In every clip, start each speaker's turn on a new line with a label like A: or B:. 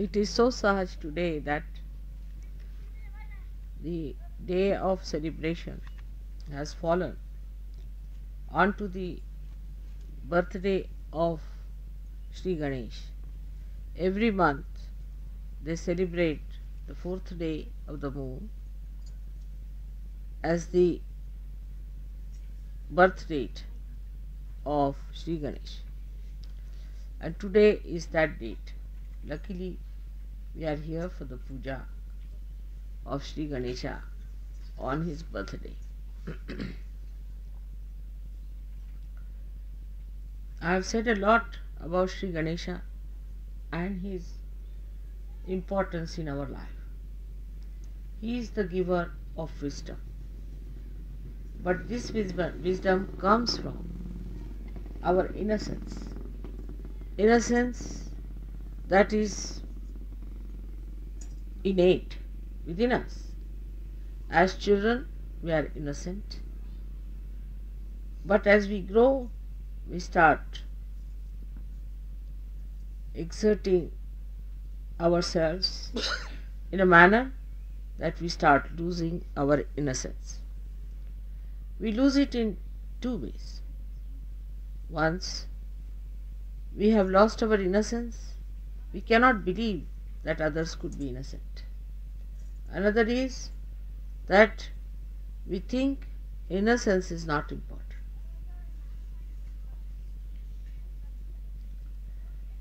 A: It is so sahaj today that the day of celebration has fallen onto the birthday of Sri Ganesh. Every month they celebrate the fourth day of the moon as the birth date of Sri Ganesh. And today is that date. Luckily, we are here for the puja of Sri Ganesha on his birthday. I have said a lot about Sri Ganesha and his importance in our life. He is the giver of wisdom. But this wisdom comes from our innocence. Innocence that is innate within us. As children, we are innocent. But as we grow, we start exerting ourselves in a manner that we start losing our innocence. We lose it in two ways. Once we have lost our innocence, we cannot believe that others could be innocent. Another is that we think innocence is not important.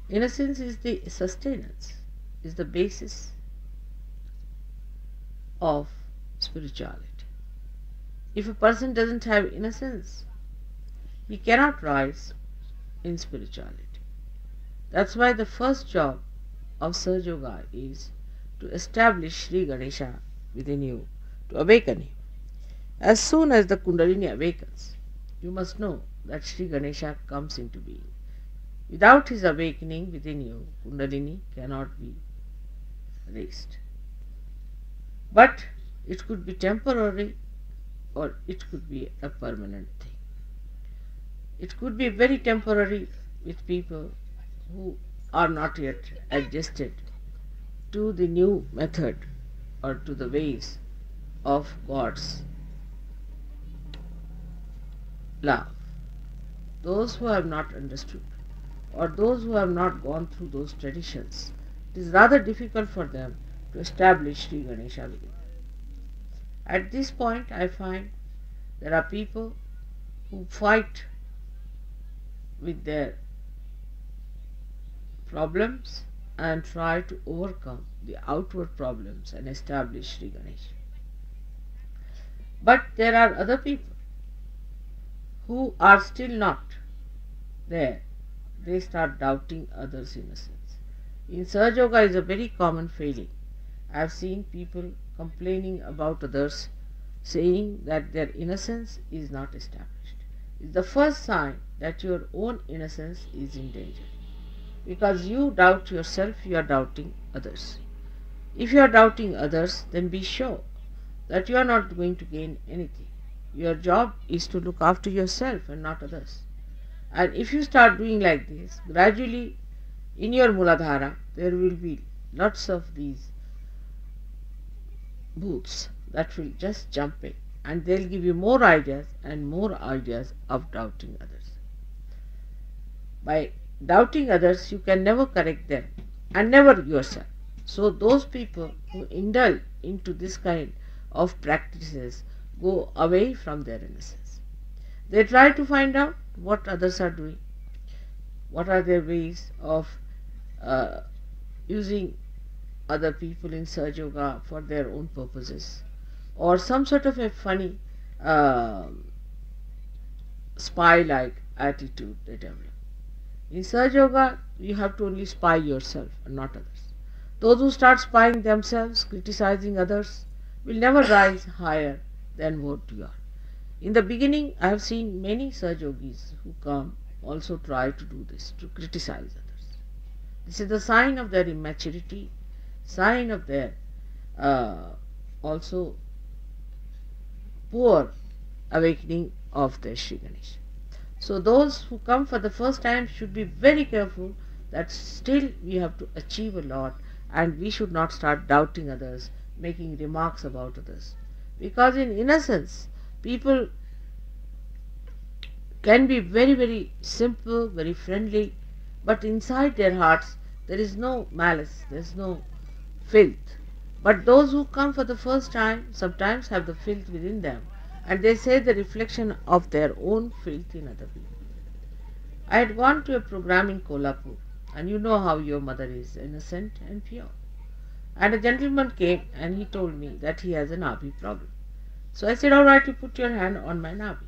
A: Innocence is the sustenance, is the basis of spirituality. If a person doesn't have innocence, he cannot rise in spirituality. That's why the first job of Sahaja Yoga is to establish Sri Ganesha within you, to awaken him. As soon as the Kundalini awakens, you must know that Sri Ganesha comes into being. Without his awakening within you, Kundalini cannot be raised. But it could be temporary or it could be a permanent thing. It could be very temporary with people who are not yet adjusted to the new method or to the ways of God's love. Those who have not understood or those who have not gone through those traditions, it is rather difficult for them to establish Sri Ganesha within. At this point, I find there are people who fight with their problems and try to overcome the outward problems and establish Sri Ganesha. But there are other people who are still not there. They start doubting others' innocence. In Sahaja Yoga is a very common failing. I have seen people complaining about others, saying that their innocence is not established. It's the first sign that your own innocence is in danger. Because you doubt yourself, you are doubting others. If you are doubting others, then be sure that you are not going to gain anything. Your job is to look after yourself and not others. And if you start doing like this, gradually in your Muladhara, there will be lots of these booths that will just jump in and they'll give you more ideas and more ideas of doubting others. By doubting others, you can never correct them and never yourself. So those people who indulge into this kind of practices go away from their innocence. They try to find out what others are doing, what are their ways of using other people in Sahaja Yoga for their own purposes, or some sort of a funny spy-like attitude they develop. In Sahaja Yoga, you have to only spy yourself and not others. Those who start spying themselves, criticizing others, will never rise higher than what you are. In the beginning, I have seen many Sahaja Yogis who come also try to do this, to criticize others. This is the sign of their immaturity, sign of their also poor awakening of their Sri Ganesha. So those who come for the first time should be very careful that still we have to achieve a lot and we should not start doubting others, making remarks about others. Because in innocence, people can be very, very simple, very friendly, but inside their hearts there is no malice, there is no filth. But those who come for the first time sometimes have the filth within them, and they say the reflection of their own filth in other people. I had gone to a program in Kolhapur, and you know how your mother is innocent and pure. And a gentleman came and he told me that he has a Nabi problem. So I said, all right, you put your hand on my Nabi.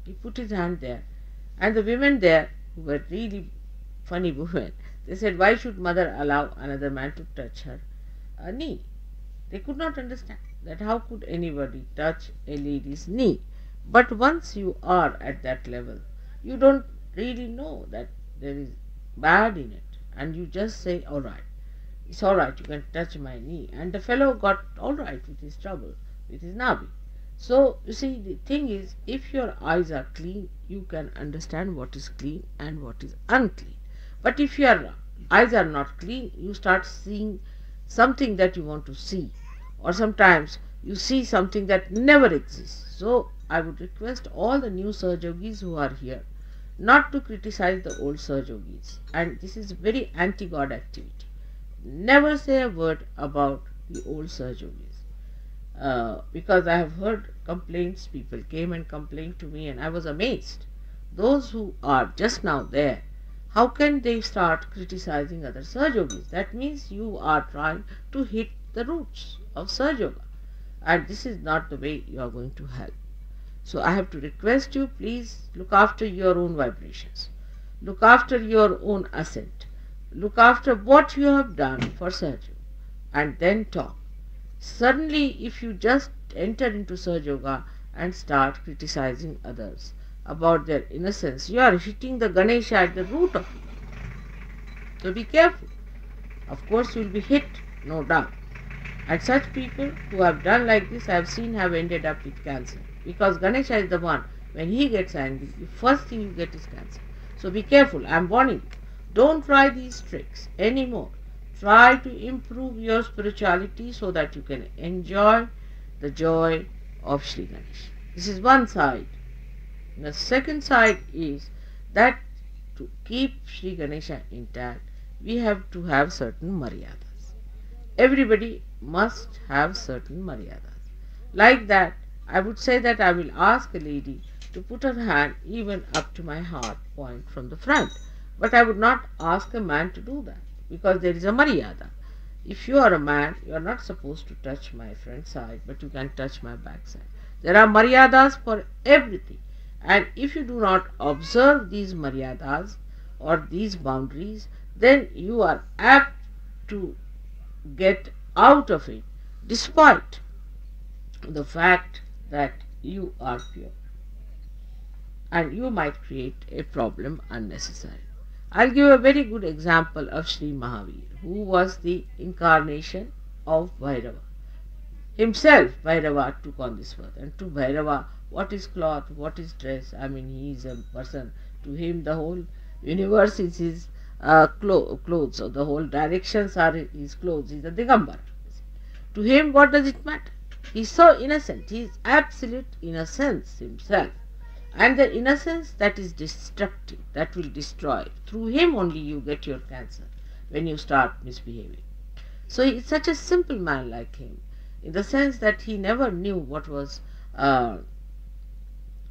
A: He put his hand there, and the women there, who were really funny women, they said, why should mother allow another man to touch her knee? They could not understand that how could anybody touch a lady's knee. But once you are at that level, you don't really know that there is bad in it, and you just say, all right, it's all right, you can touch my knee. And the fellow got all right with his trouble, with his Nabi. So, you see, the thing is, if your eyes are clean, you can understand what is clean and what is unclean. But if your eyes are not clean, you start seeing something that you want to see, or sometimes you see something that never exists. So, I would request all the new Sahajogis who are here not to criticize the old Sahajogis. And this is very anti-God activity. Never say a word about the old Sahajogis. Because I have heard complaints, people came and complained to me and I was amazed. Those who are just now there, how can they start criticizing other Sahajogis? That means you are trying to hit the roots of Sahajoga, and this is not the way you are going to help. So I have to request you, please look after your own vibrations, look after your own ascent, look after what you have done for Sahajoga, and then talk. Suddenly, if you just enter into Sahajoga and start criticizing others about their innocence, you are hitting the Ganesha at the root of it. So be careful. Of course, you will be hit, no doubt. And such people who have done like this, I have seen, have ended up with cancer. Because Ganesha is the one, when he gets angry, the first thing you get is cancer. So be careful, I am warning you. Don't try these tricks anymore. Try to improve your spirituality so that you can enjoy the joy of Sri Ganesha. This is one side. The second side is that to keep Sri Ganesha intact, we have to have certain maryadas. Everybody must have certain maryadas. Like that, I would say that I will ask a lady to put her hand even up to my heart point from the front. But I would not ask a man to do that, because there is a maryada. If you are a man, you are not supposed to touch my front side, but you can touch my back side. There are maryadas for everything. And if you do not observe these maryadas or these boundaries, then you are apt to get out of it, despite the fact that you are pure. And you might create a problem unnecessarily. I'll give a very good example of Sri Mahavir, who was the incarnation of Bhairava. Himself, Bhairava took on this birth. And to Bhairava, what is cloth, what is dress? I mean, he is a person. To him, the whole universe is his clothes, or the whole directions are his clothes. He is a Digambar. To him, what does it matter? He is so innocent. He is absolute innocence himself. And the innocence that is destructive, that will destroy. Through him only you get your cancer when you start misbehaving. So he is such a simple man like him, in the sense that he never knew what was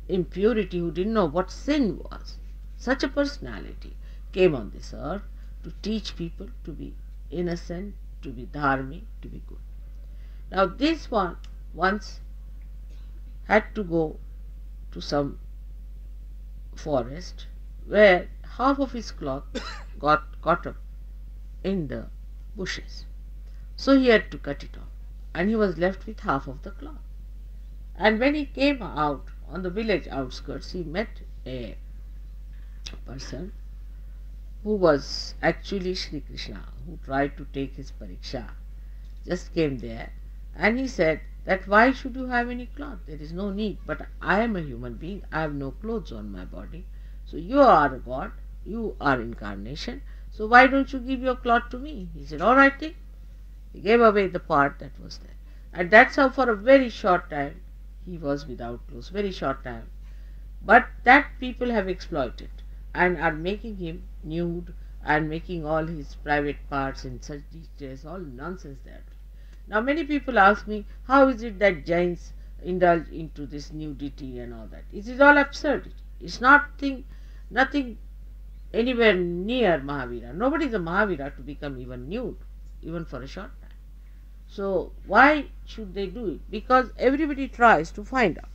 A: impurity, who didn't know what sin was. Such a personality came on this earth to teach people to be innocent, to be dharmic, to be good. Now this one once had to go to some forest where half of his cloth got caught up in the bushes. So he had to cut it off, and he was left with half of the cloth. And when he came out on the village outskirts, he met a person who was actually Sri Krishna, who tried to take his pariksha, just came there, and he said that why should you have any cloth? There is no need, but I am a human being, I have no clothes on my body. So you are a god, you are incarnation, so why don't you give your cloth to me? He said, all right, then. He gave away the part that was there. And that's how for a very short time he was without clothes, very short time. But that people have exploited and are making him nude and making all his private parts in such details, all nonsense there. Now many people ask me, how is it that Jains indulge into this nudity and all that? It is all absurdity. It's nothing anywhere near Mahavira. Nobody is a Mahavira to become even nude, even for a short time. So why should they do it? Because everybody tries to find out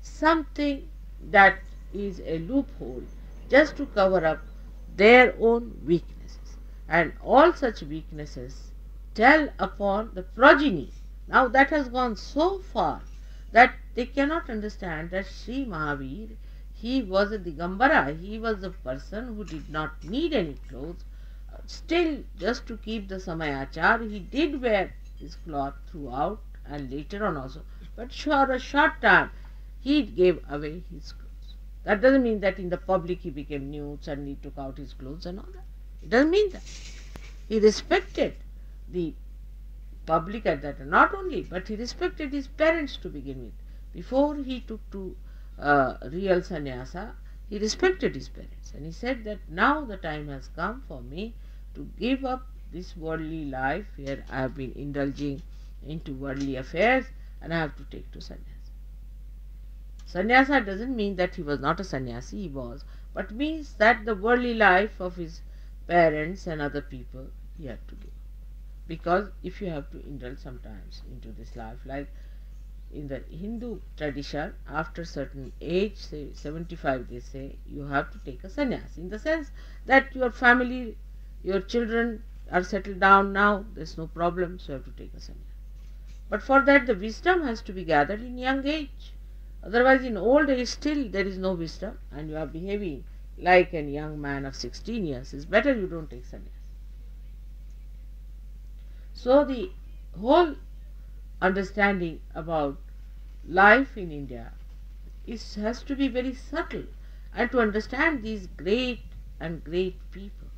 A: something that is a loophole just to cover up their own weaknesses. And all such weaknesses tell upon the progeny. Now that has gone so far that they cannot understand that Sri Mahavir, he was a Digambara, he was a person who did not need any clothes. Still, just to keep the Samayachar, he did wear his cloth throughout and later on also. But for a short time, he gave away his clothes. That doesn't mean that in the public he became nude, suddenly took out his clothes and all that. It doesn't mean that. He respected the public at that time, not only, but he respected his parents to begin with. Before he took to real sannyasa, he respected his parents, and he said that now the time has come for me to give up this worldly life where I have been indulging into worldly affairs, and I have to take to sannyasa. Sannyasa doesn't mean that he was not a sannyasi, he was, but means that the worldly life of his parents and other people he had to give. Because if you have to indulge sometimes into this life, like in the Hindu tradition, after certain age, say 75, they say, you have to take a sannyas, in the sense that your family, your children are settled down now, there's no problem, so you have to take a sannyas. But for that the wisdom has to be gathered in young age. Otherwise in old age still there is no wisdom and you are behaving like a young man of 16 years. It's better you don't take sannyas. So the whole understanding about life in India has to be very subtle, and to understand these great people,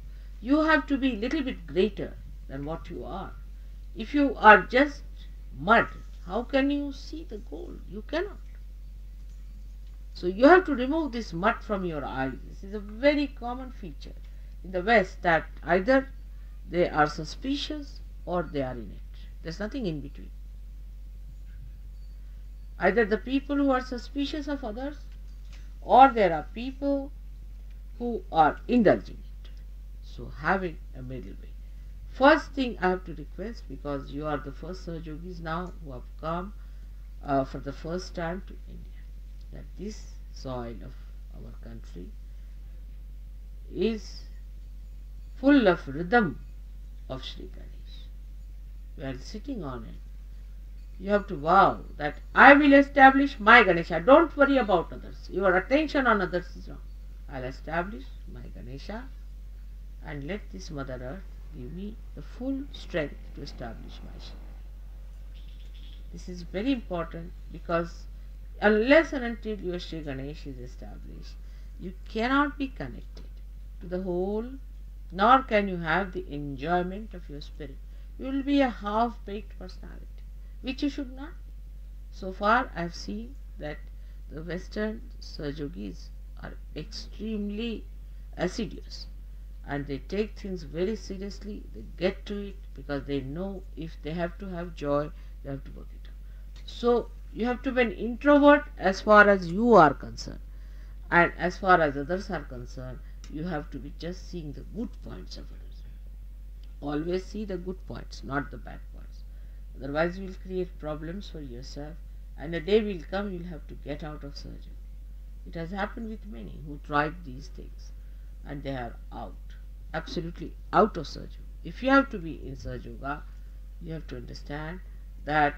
A: you have to be little bit greater than what you are. If you are just mud, how can you see the gold? You cannot. So you have to remove this mud from your eyes. This is a very common feature in the West, that either they are suspicious or they are in it. There's nothing in between. Either the people who are suspicious of others, or there are people who are indulging it. So having a middle way. First thing I have to request, because you are the first Sahajogis now who have come for the first time to India, that this soil of our country is full of rhythm of Sri Ganesh. We are sitting on it. You have to vow that I will establish my Ganesha. Don't worry about others. Your attention on others is wrong. I'll establish my Ganesha and let this Mother Earth give me the full strength to establish my Shiva. This is very important, because unless and until your Sri Ganesh is established, you cannot be connected to the whole, nor can you have the enjoyment of your spirit. You will be a half-baked personality, which you should not. So far I have seen that the Western Sahajogis are extremely assiduous and they take things very seriously. They get to it because they know if they have to have joy, they have to work it out. So you have to be an introvert as far as you are concerned, and as far as others are concerned, you have to be just seeing the good points of others. Always see the good points, not the bad points. Otherwise you will create problems for yourself, and a day will come you will have to get out of surgery. It has happened with many who tried these things and they are out, absolutely out of Sahaja. If you have to be in Sahaja Yoga, you have to understand that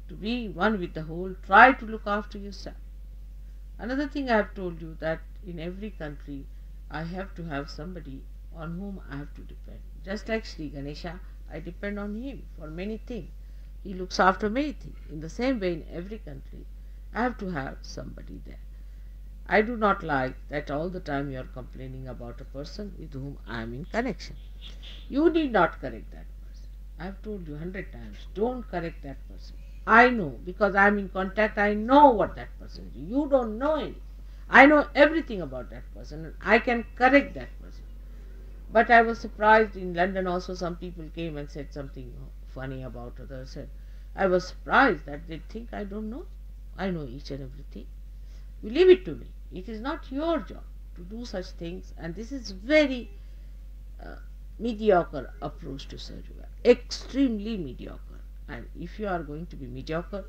A: to be one with the whole, try to look after yourself. Another thing I have told you, that in every country I have to have somebody on whom I have to depend. Just like Sri Ganesha, I depend on him for many things. He looks after many things. In the same way, in every country, I have to have somebody there. I do not like that all the time you are complaining about a person with whom I am in connection. You need not correct that person. I've told you 100 times, don't correct that person. I know, because I'm in contact, I know what that person is. You don't know anything. I know everything about that person and I can correct that person. But I was surprised in London also some people came and said something funny about others. And I was surprised that they think I don't know. I know each and everything. You leave it to me. It is not your job to do such things, and this is very uh, mediocre approach to Suraj Yoga. Extremely mediocre. And if you are going to be mediocre,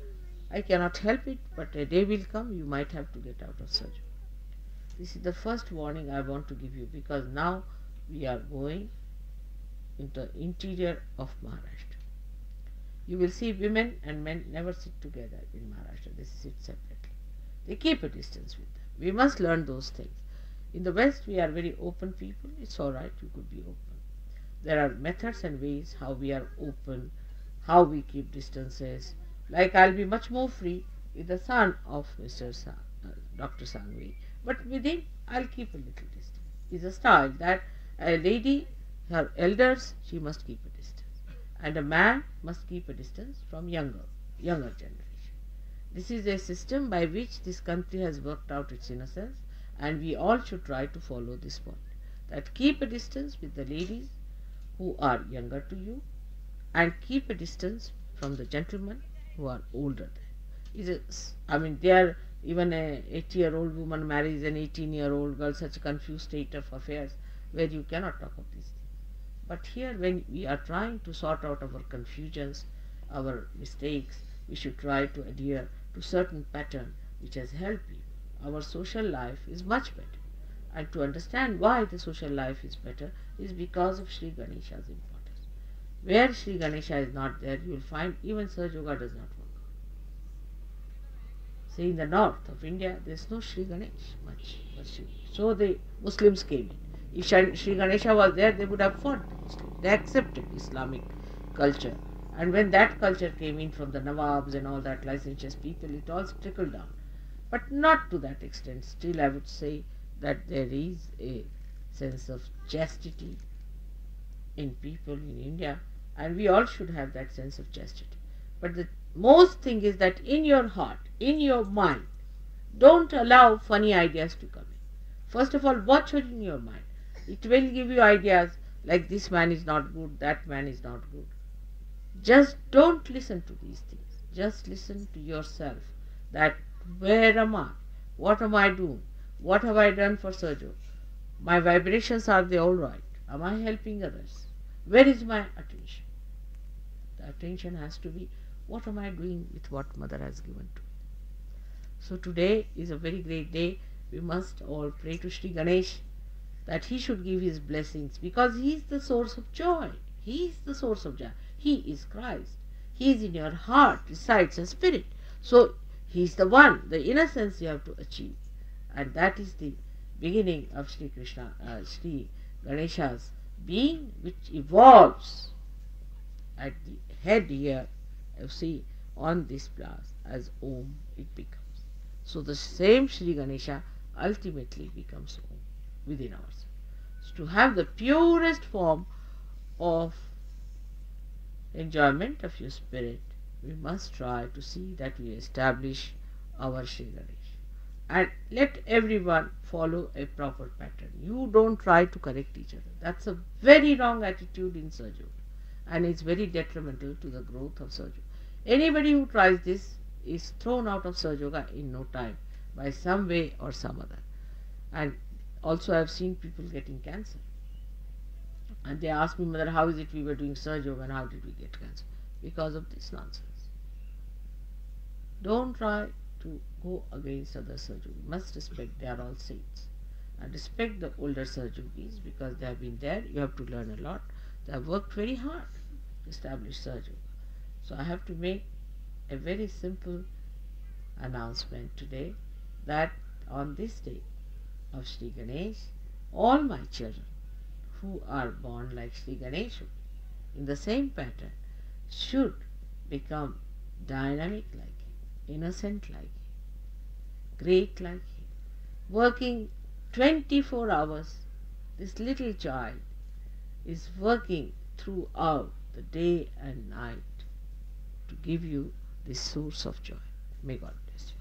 A: I cannot help it, but a day will come you might have to get out of Suraj Yoga. This is the first warning I want to give you, because now we are going into the interior of Maharashtra. You will see women and men never sit together in Maharashtra. They sit separately. They keep a distance with them. We must learn those things. In the West, we are very open people. It's all right, you could be open. There are methods and ways how we are open, how we keep distances. Like I'll be much more free with the son of Dr. Sangvi, but with him I'll keep a little distance. It's a style that a lady, her elders, she must keep a distance, and a man must keep a distance from younger generation. This is a system by which this country has worked out its innocence, and we all should try to follow this point. That keep a distance with the ladies who are younger to you, and keep a distance from the gentlemen who are older than. They are even a 80-year-old woman marries an 18-year-old girl, such a confused state of affairs where you cannot talk of these things. But here, when we are trying to sort out our confusions, our mistakes, we should try to adhere to certain pattern which has helped people. Our social life is much better. And to understand why the social life is better is because of Sri Ganesha's importance. Where Sri Ganesha is not there, you will find even Suraj Yoga does not work. Say in the north of India, there is no Sri Ganesh much. So the Muslims came in. If Sri Ganesha was there, they would have fought the Muslims. They accepted Islamic culture. And when that culture came in from the Nawabs and all that licentious people, it all trickled down. But not to that extent. Still, I would say that there is a sense of chastity in people in India, and we all should have that sense of chastity. But the most thing is that in your heart, in your mind, don't allow funny ideas to come in. First of all, watch what in your mind. It will give you ideas like this man is not good, that man is not good. Just don't listen to these things. Just listen to yourself, that where am I? What am I doing? What have I done for Suraj Yoga? My vibrations, are they all right? Am I helping others? Where is my attention? The attention has to be, what am I doing with what Mother has given to me? So today is a very great day. We must all pray to Sri Ganesh that he should give his blessings, because he is the source of joy. He is the source of joy. He is Christ. He is in your heart, resides a spirit. So he is the one, the innocence you have to achieve. And that is the beginning of Sri Ganesha's being, which evolves at the head here, you see, on this glass, as Om it becomes. So the same Sri Ganesha ultimately becomes Om within ourselves. So to have the purest form of enjoyment of your spirit, we must try to see that we establish our Sri Ganesh. And let everyone follow a proper pattern. You don't try to correct each other. That's a very wrong attitude in Suraj Yoga, and it's very detrimental to the growth of Suraj Yoga. Anybody who tries this is thrown out of Suraj Yoga in no time, by some way or some other. And also I have seen people getting cancer. And they ask me, Mother, how is it we were doing Suraj Yoga and how did we get cancer? Because of this nonsense. Don't try to go against other Suraj Yogis. You must respect, they are all saints. And respect the older Suraj Yogis, because they have been there. You have to learn a lot. They have worked very hard to establish Suraj Yoga. So I have to make a very simple announcement today, that on this day of Sri Ganesh, all my children who are born like Sri Ganesha in the same pattern should become dynamic like him, innocent like him, great like him, working 24 hours. This little child is working throughout the day and night to give you this source of joy. May God bless you.